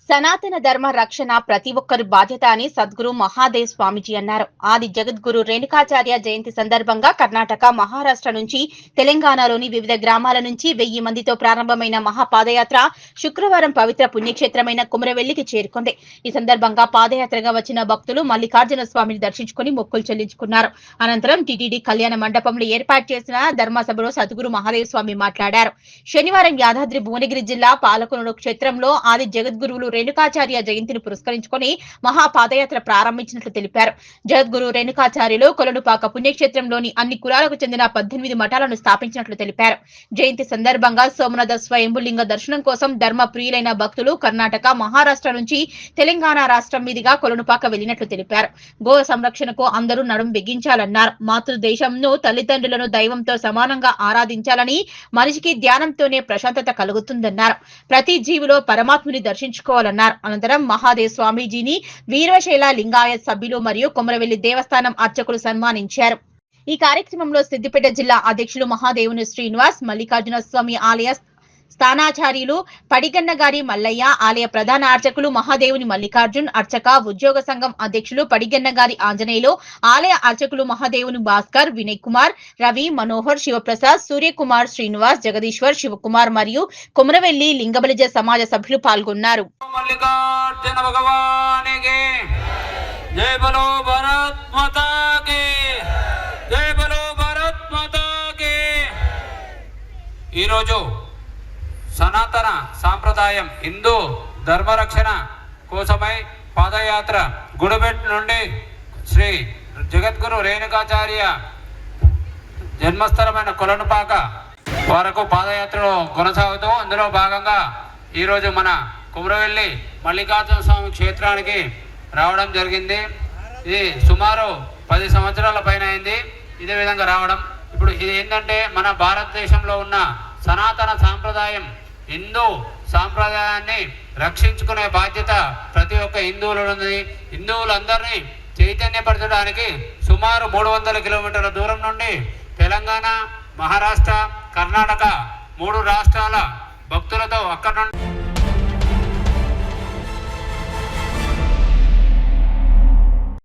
సనాతన ధర్మ రక్షణ ప్రతి ఒక్కరి బాధ్యత అని సద్గురు మహాదేవ్ స్వామీజీ అన్నారు. ఆది జగద్గురు రేణుకాచార్య జయంతి సందర్భంగా కర్ణాటక, మహారాష్ట్ర నుంచి తెలంగాణలోని వివిధ గ్రామాల నుంచి 1000 మందితో ప్రారంభమైన మహాపాదయాత్ర శుక్రవారం పవిత్ర పుణ్యక్షేత్రమైన కుమరవెల్లికి చేరుకుంది. ఈ సందర్భంగా పాదయాత్రగా వచ్చిన భక్తులు మల్లికార్జున స్వామిని దర్శించుకుని మొక్కులు చెల్లించుకున్నారు. అనంతరం టీటీడీ కళ్యాణ మండపంలో ఏర్పాటు చేసిన ధర్మసభలో సద్గురు మహాదేవ్ స్వామి మాట్లాడారు. శనివారం యాదాద్రి భువనగిరి జిల్లా పాలకొండ క్షేత్రంలో ఆది జగద్గురువులు రేణుకాచార్య జయంతిని పురస్కరించుకొని మహాపాదయాత్ర ప్రారంభించినట్లు తెలిపారు. జగద్గురు రేణుకాచార్యులు కొలనుపాక పుణ్యక్షేత్రంలోని అన్ని కులాలకు చెందిన 18 మఠాలను స్థాపించినట్లు తెలిపారు. జయంతి సందర్భంగా సోమనాథ స్వయంభులింగ దర్శనం కోసం ధర్మ ప్రియులైన భక్తులు కర్ణాటక, మహారాష్ట్ర నుంచి తెలంగాణ రాష్ట్రం మీదుగా కొలనుపాక వెళ్లినట్లు తెలిపారు. గో సంరక్షణకు అందరూ నడుం బిగించాలన్నారు. మాతృదేశంను, తల్లిదండ్రులను దైవంతో సమానంగా ఆరాధించాలని, మనిషికి ధ్యానంతోనే ప్రశాంతత కలుగుతుందన్నారు. ప్రతి జీవిలో పరమాత్ముని దర్శించుకోవాలన్నారు. అనంతరం మహాదేవ్ స్వామీజీని వీరశైల లింగాయత్ సభ్యులు మరియు కొమరవెల్లి దేవస్థానం అర్చకులు సన్మానించారు. ఈ కార్యక్రమంలో సిద్దిపేట జిల్లా అధ్యక్షులు మహాదేవుని శ్రీనివాస్, మల్లికార్జున స్వామి ఆలయ స్థానాచార్యులు పడిగన్నగారి మల్లయ్య, ఆలయ ప్రధాన అర్చకులు మహాదేవుని మల్లికార్జున్, అర్చక ఉద్యోగ సంఘం అధ్యక్షులు పడిగన్నగారి ఆంజనేయులు, ఆలయ అర్చకులు మహాదేవుని భాస్కర్, వినయ్ కుమార్, రవి, మనోహర్, శివప్రసాద్, సూర్యకుమార్, శ్రీనివాస్, జగదీశ్వర్, శివకుమార్ మరియు కొమరవెల్లి లింగబలిజ సమాజ సభ్యులు పాల్గొన్నారు. ఈరోజు సనాతన సాంప్రదాయం హిందూ ధర్మరక్షణ కోసమై పాదయాత్ర గుడిబెట్ నుండి శ్రీ జగద్గురు రేణుకాచార్య జన్మస్థలమైన కొలనుపాక వరకు పాదయాత్రలో కొనసాగుతూ అందులో భాగంగా ఈరోజు మన కుమరవెల్లి మల్లికార్జున స్వామి క్షేత్రానికి రావడం జరిగింది. ఇది సుమారు 10 సంవత్సరాల పైన అయింది ఇదే విధంగా రావడం. ఇప్పుడు ఇది ఏంటంటే మన భారతదేశంలో ఉన్న సనాతన సాంప్రదాయం హిందూ సాంప్రదాయాన్ని రక్షించుకునే బాధ్యత ప్రతి ఒక్క హిందువులు ఉంది. హిందువులందరినీ చైతన్యపరచడానికి సుమారు 300 కిలోమీటర్ల దూరం నుండి తెలంగాణ, మహారాష్ట్ర, కర్ణాటక 3 రాష్ట్రాల భక్తులతో అక్కడ నుండి